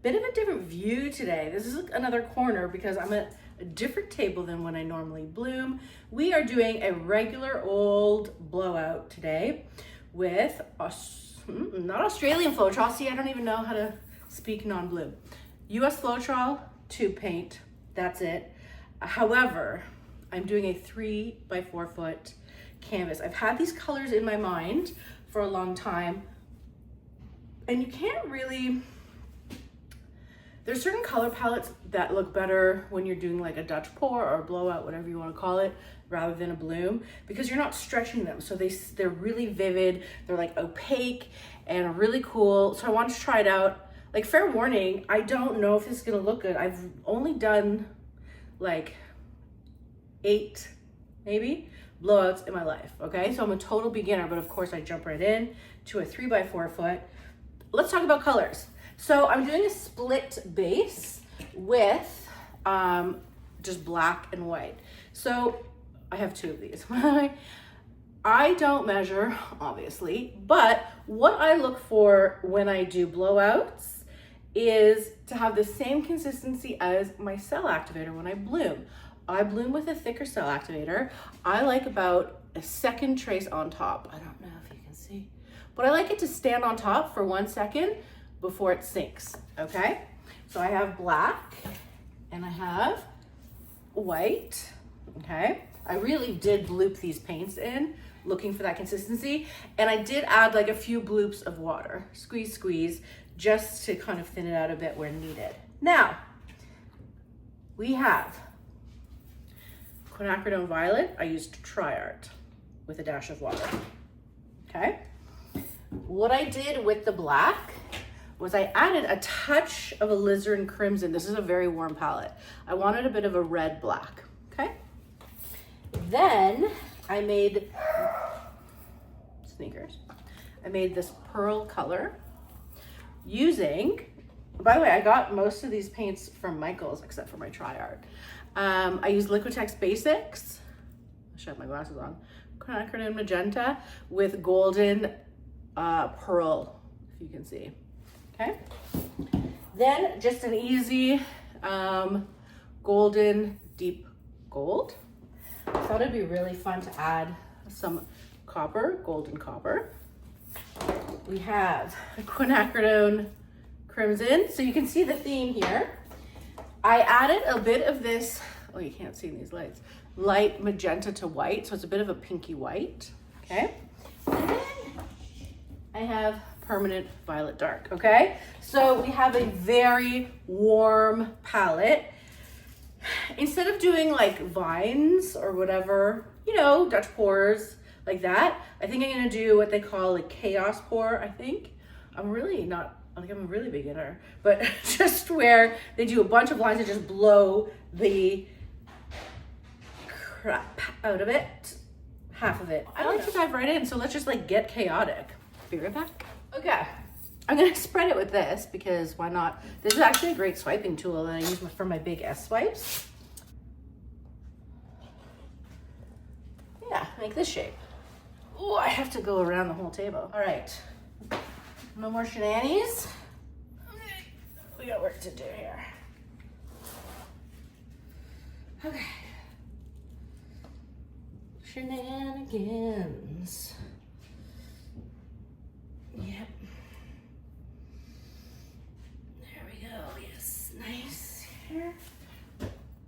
bit of a different view today. This is another corner because I'm at a different table than when I normally bloom. We are doing a regular old blowout today with, not Australian Floetrol. See, I don't even know how to speak non-bloom. US Floetrol tube paint, that's it. However, I'm doing a 3x4 foot canvas. I've had these colors in my mind for a long time, and you can't really, there's certain color palettes that look better when you're doing like a Dutch pour or a blowout, whatever you want to call it, rather than a bloom, because you're not stretching them. So they're really vivid, they're like opaque and really cool. So I wanted to try it out. Like, fair warning, I don't know if this is gonna look good. I've only done like 8 maybe blowouts in my life, okay? So I'm a total beginner, but of course I jump right in to a 3x4 foot. Let's talk about colors. So I'm doing a split base with just black and white. So I have 2 of these. I don't measure, obviously, but what I look for when I do blowouts is to have the same consistency as my cell activator when I bloom. I bloom with a thicker cell activator. I like about a second trace on top. I don't know if you can see, but I like it to stand on top for 1 second before it sinks, okay? So I have black and I have white, okay? I really did bloop these paints in, looking for that consistency. And I did add like a few bloops of water, squeeze, just to kind of thin it out a bit where needed. Now, we have quinacridone violet. I used Tri-Art with a dash of water, okay? What I did with the black was I added a touch of alizarin crimson. This is a very warm palette. I wanted a bit of a red black, okay? Then I made sneakers. I made this pearl color using, by the way, I got most of these paints from Michael's except for my Tri-Art. I used Liquitex Basics. I should have my glasses on. Quinacridone magenta with golden pearl, if you can see. Okay. Then just an easy golden deep gold. I thought it'd be really fun to add some copper, golden copper. We have a quinacridone crimson. So you can see the theme here. I added a bit of this, oh, you can't see in these lights, light magenta to white. So it's a bit of a pinky white, okay? And then I have permanent violet dark, okay? So we have a very warm palette. Instead of doing like vines or whatever, you know, Dutch pours like that, I think I'm gonna do what they call a chaos pour, I think. I'm really not, I think I'm a really beginner, but just where they do a bunch of lines and just blow the crap out of it, half of it. I like to dive right in, so let's just like get chaotic. Be right back. Okay, I'm gonna spread it with this because why not? This is actually a great swiping tool that I use for my big S swipes. Yeah, make this shape. Oh, I have to go around the whole table. All right, no more shenanigans. We got work to do here. Okay. Shenanigans. Yep. There we go. Yes, nice here.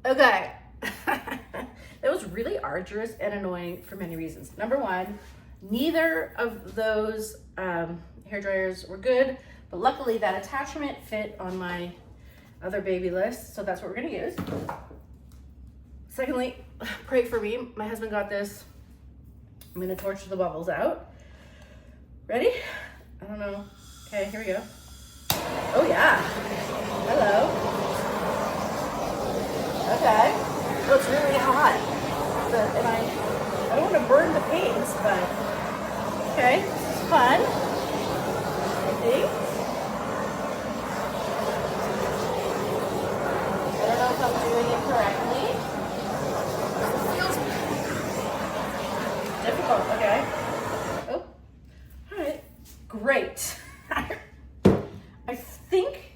Okay. That was really arduous and annoying for many reasons. Number one, neither of those hair dryers were good, but luckily that attachment fit on my other baby list, so that's what we're gonna use. Secondly, pray for me. My husband got this. I'm gonna torch the bubbles out. Ready? I don't know. Okay, here we go. Oh yeah. Hello. Okay. Oh, it's really hot. And I don't want to burn the paints, but okay, this is fun. I think. I don't know if I'm doing it correctly. It feels difficult. Okay. Oh. All right. Great. I think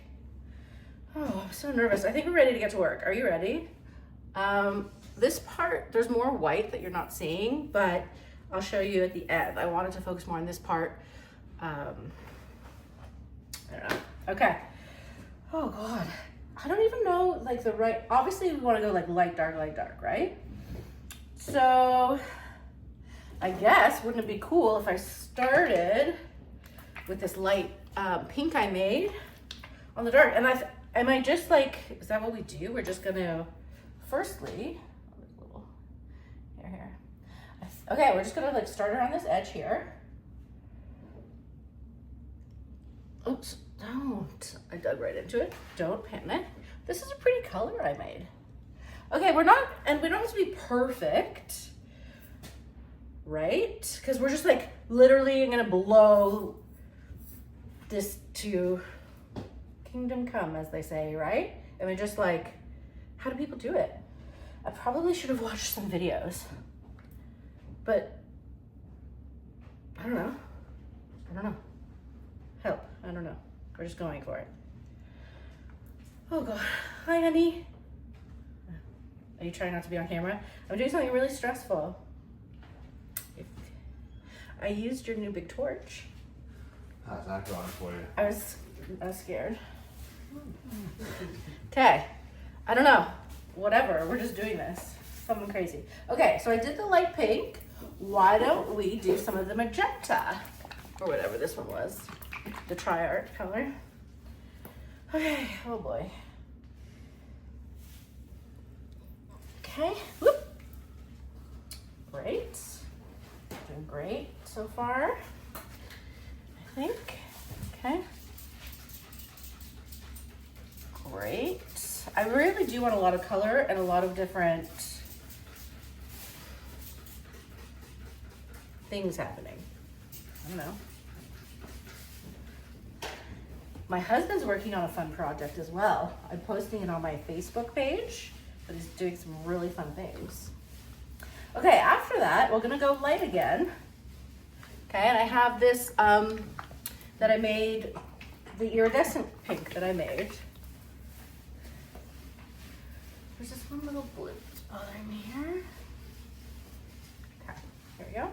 so nervous. I think we're ready to get to work. Are you ready? This part, there's more white that you're not seeing, but I'll show you at the end. I wanted to focus more on this part. I don't know. Okay. Oh God. I don't even know like the right, obviously we want to go like light, dark, right? So I guess, wouldn't it be cool if I started with this light pink I made on the dark? And am I just like, is that what we do? We're just gonna, firstly, here. Okay, we're just gonna like start it on this edge here. Oops, don't. I dug right into it. Don't panic. This is a pretty color I made. Okay, we don't have to be perfect, right? Because we're just like literally gonna blow this to kingdom come, as they say, right? And we're just like, how do people do it? I probably should have watched some videos, but I don't know. Help, I don't know. We're just going for it. Oh God, hi honey. Are you trying not to be on camera? I'm doing something really stressful. I used your new big torch. How's that going for you? I was scared. Okay, I don't know. Whatever, we're just doing this. Something crazy. Okay, so I did the light pink. Why don't we do some of the magenta? Or whatever this one was. The tri-art color. Okay, oh boy. Okay, whoop. Great. Doing great so far, I think. Okay. Great. I really do want a lot of color and a lot of different things happening. I don't know. My husband's working on a fun project as well. I'm posting it on my Facebook page, but he's doing some really fun things. Okay, after that, we're gonna go light again. Okay, and I have this that I made, the iridescent pink that I made. There's this one little blue that's bothering me here. Okay, here we go.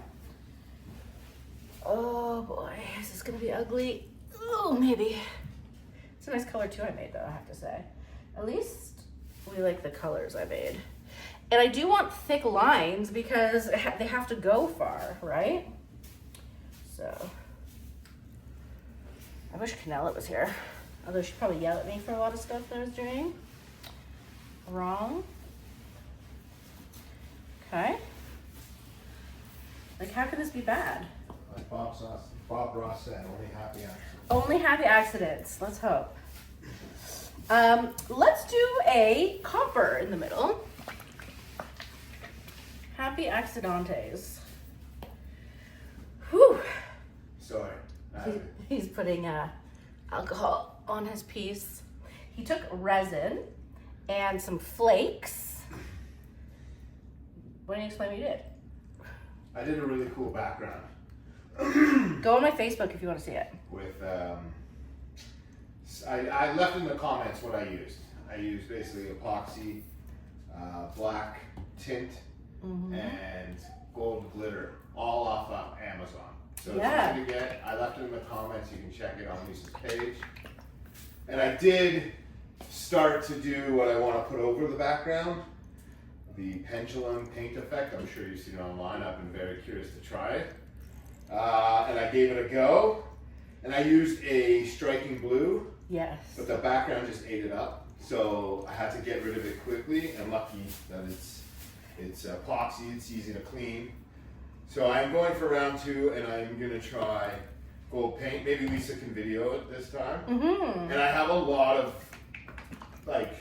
Oh boy, is this gonna be ugly? Oh, maybe. It's a nice color too I made though, I have to say. At least we like the colors I made. And I do want thick lines because they have to go far, right? So, I wish Canella was here. Although she'd probably yell at me for a lot of stuff that I was doing wrong. Okay. Like, how can this be bad? Like Bob Ross said, only happy accidents. Only happy accidents. Let's hope. Let's do a copper in the middle. Happy accidentes. Whew. Sorry. He's putting alcohol on his piece. He took resin and some flakes. Why don't you explain what you did? I did a really cool background. Go on my Facebook if you want to see it. With, I left in the comments what I used. I used basically epoxy, black tint, and gold glitter, all off of Amazon. So it's easy to get. I left it in the comments. You can check it on Lisa's page. And I did start to do what I want to put over the background, the pendulum paint effect. I'm sure you've seen it online. I've been very curious to try it. And I gave it a go. And I used a striking blue. Yes. But the background just ate it up. So I had to get rid of it quickly. I'm lucky that it's epoxy, it's easy to clean. So I'm going for round 2 and I'm gonna try gold paint. Maybe Lisa can video it this time. And I have a lot of like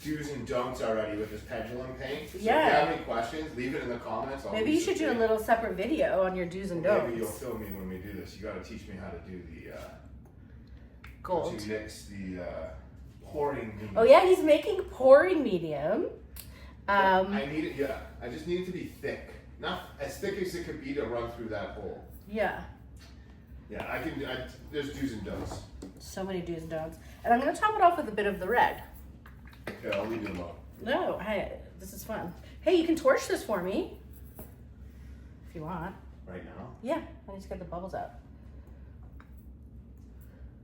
do's and don'ts already with this pendulum paint. So if you have any questions, leave it in the comments. Maybe you should do a little separate video on your do's and don'ts. Maybe you'll film me when we do this. You gotta teach me how to do the gold. To mix the pouring medium. Oh yeah, he's making pouring medium. I need it, yeah. I just need it to be thick. Not as thick as it could be to run through that hole. Yeah. Yeah, there's do's and don'ts. So many do's and don'ts. And I'm gonna top it off with a bit of the red. Okay, I'll leave you alone. No, hey, this is fun. Hey, you can torch this for me. If you want. Right now? Yeah, I need to get the bubbles out.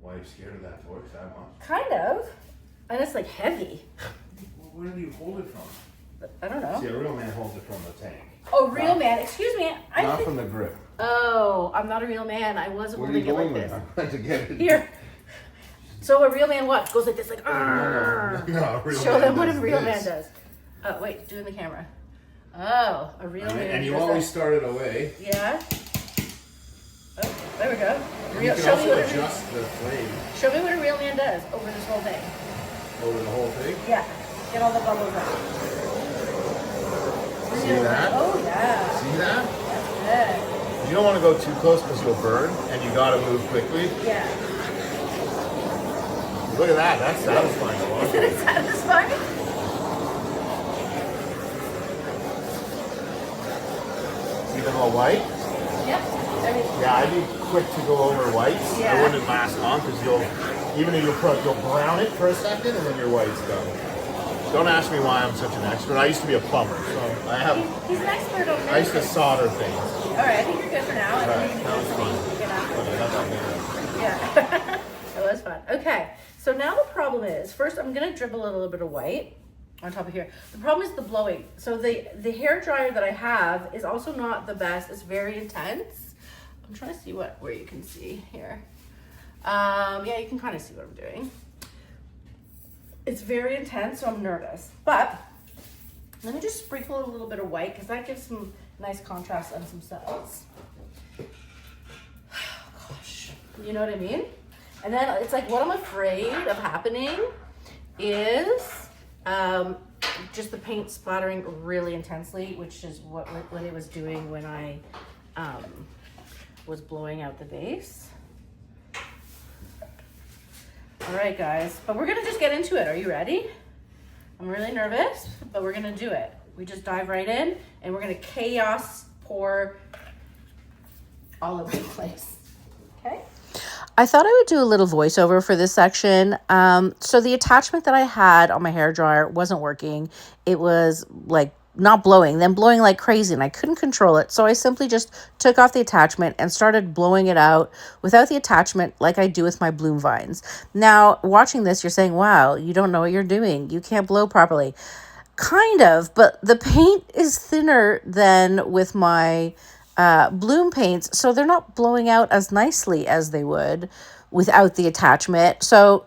Why are you scared of that torch that much? Kind of. And it's like heavy. Where do you hold it from? I don't know. See, a real man holds it from the tank. Oh, real man. Excuse me. Not from the grip. Oh, I'm not a real man. I wasn't Where are you holding it going like with this. it? I'm trying to get it. Here. So a real man what? Goes like this, like, "Arr." No, a real Show man them what a does real this. man does. Oh, wait, do it in the camera. Oh, a real man. And you does always that. start it away. Yeah. Oh, there we go. You can Show me also what adjust the flame show me what a real man does over this whole thing. over the whole thing. Yeah. Get all the bubbles out. See that? Oh, yeah. See that? That's good. You don't want to go too close because you'll burn, and you got to move quickly. Yeah. Look at that. That's satisfying to watch. Isn't it satisfying? See them all white? Yeah. Yeah, I'd be quick to go over whites. Yeah. I wouldn't last long because even if you'll brown it for a second and then your white's done. Don't ask me why I'm such an expert. I used to be a plumber, so He's an expert on I used to this. solder things. All right, I think you're good for now. And All then right, you that was can fun. you can ask. Okay, not that big. Yeah. That was fun. Okay, so now the problem is, first I'm gonna dribble a little bit of white on top of here. The problem is the blowing. So the hair dryer that I have is also not the best. It's very intense. I'm trying to see where you can see here. Yeah, you can kind of see what I'm doing. It's very intense, so I'm nervous. But let me just sprinkle a little bit of white because that gives some nice contrast on some cells. Gosh, you know what I mean? And then it's like what I'm afraid of happening is just the paint splattering really intensely, which is what it was doing when I was blowing out the base. All right, guys, but we're gonna just get into it. Are you ready? I'm really nervous, but we're gonna do it. We just dive right in and we're gonna chaos pour all over the place, okay? I thought I would do a little voiceover for this section. So the attachment that I had on my hairdryer wasn't working. It was like not blowing, then blowing like crazy, and I couldn't control it. So I simply just took off the attachment and started blowing it out without the attachment like I do with my bloom vines. Now, watching this, you're saying, wow, you don't know what you're doing. You can't blow properly. Kind of, but the paint is thinner than with my bloom paints, so they're not blowing out as nicely as they would without the attachment. So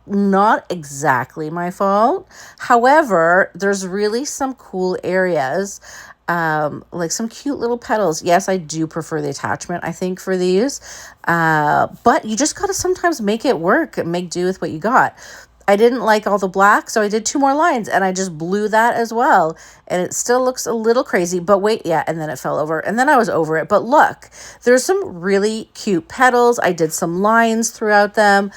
not exactly my fault. However, there's really some cool areas, like some cute little petals. Yes, I do prefer the attachment, I think, for these. But you just got to sometimes make it work and make do with what you got. I didn't like all the black, so I did 2 more lines and I just blew that as well. And it still looks a little crazy, but wait, yeah, and then it fell over and then I was over it. But look, there's some really cute petals. I did some lines throughout them.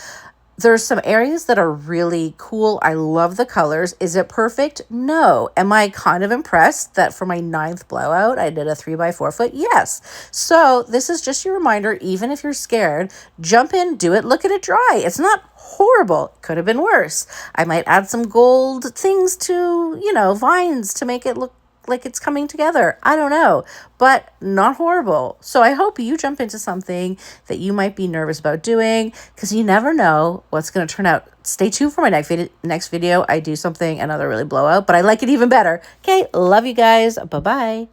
There's some areas that are really cool. I love the colors. Is it perfect? No. Am I kind of impressed that for my 9th blowout, I did a 3x4 foot? Yes. So this is just your reminder, even if you're scared, jump in, do it, look at it dry. It's not horrible. Could have been worse. I might add some gold things to, vines to make it look like it's coming together. I don't know, but not horrible. So I hope you jump into something that you might be nervous about doing, because you never know what's going to turn out. Stay tuned for my next video. I do another really blowout, but I like it even better. Okay, love you guys. Bye-bye.